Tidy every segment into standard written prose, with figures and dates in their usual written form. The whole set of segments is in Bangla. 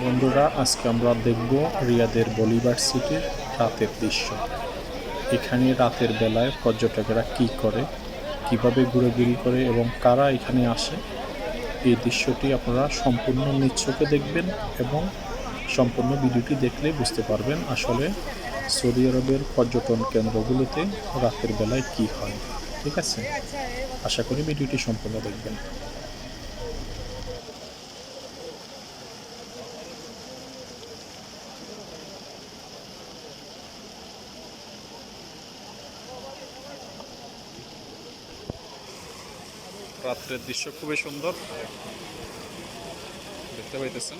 বন্ধুরা, আজকে আমরা দেখব রিয়াদের বলিভার সিটির রাতের দৃশ্য। এখানে রাতের বেলায় পর্যটকেরা কি করে, কিভাবে ঘোরাঘুরি করে এবং কারা এখানে আসে, এই দৃশ্যটি আপনারা সম্পূর্ণ নিজ চোখে দেখবেন এবং সম্পূর্ণ ভিডিওটি দেখলে বুঝতে পারবেন আসলে সৌদি আরবের পর্যটন কেন্দ্রগুলোতে রাতের বেলায় কি হয়। ঠিক আছে, আশা করি ভিডিওটি সম্পূর্ণ দেখবেন। রাত্রের দৃশ্য খুবই সুন্দর দেখতে পাইতেছেন।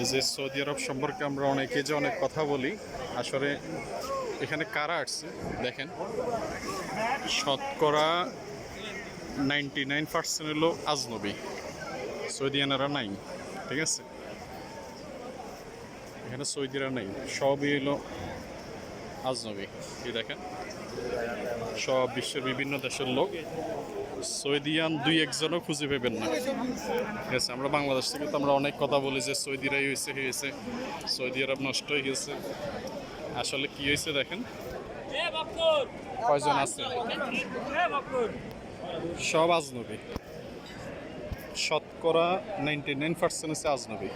এই যে সৌদি আরব সম্পর্কে আমরা অনেকে যে অনেক কথা বলি, আসলে এখানে কারা আসছে দেখেন, শতকরা 99% হলো আজনবী, সৌদিয়ানারা নাই। ঠিক আছে, এখানে সৌদিরা নাই, সবই হলো আজনবী। এই দেখেন, সব বিশ্বের বিভিন্ন দেশের লোক, সৌদিয়ান দুই একজনও খুঁজে পাবেন না। ঠিক আছে, আমরা বাংলাদেশ থেকে তো আমরা অনেক কথা বলি যে সৌদিরাই হয়েছে, সৌদি আরব নষ্ট হয়ে গেছে। আসলে কি হয়েছে দেখেন, কয়জন আছে, সব আজনবী, শতকরা 99% হচ্ছে আজনবী।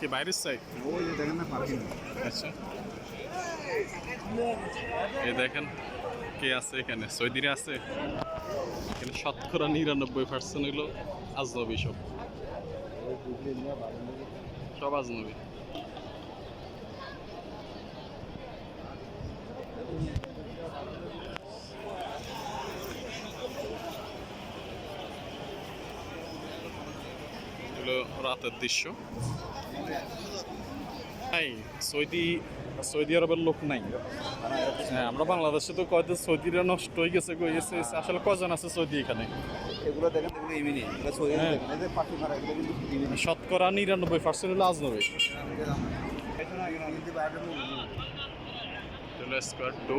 কি বাইরের সাইড? আচ্ছা, এই দেখেন কে আছে এখানে, সৌদিরা আছে এখানে, শতকরা 99% হলো আজনবী, সব আজনবী। এগুলো রাতের দৃশ্য। সৌদি আরবের লোক নাই। হ্যাঁ, আমরা বাংলাদেশে তো কয়তো সৌদিরা নষ্ট হয়ে গেছে, আসলে কজন আছে সৌদি এখানে? এগুলো দেখেন, এগুলো ইমিনি, এগুলো সৌদি হ্যাঁ। দেখেন, এই যে পাখি মারা, এগুলো কিন্তু ইমিনি। শতকরা 99% হলো আজনবী। Square two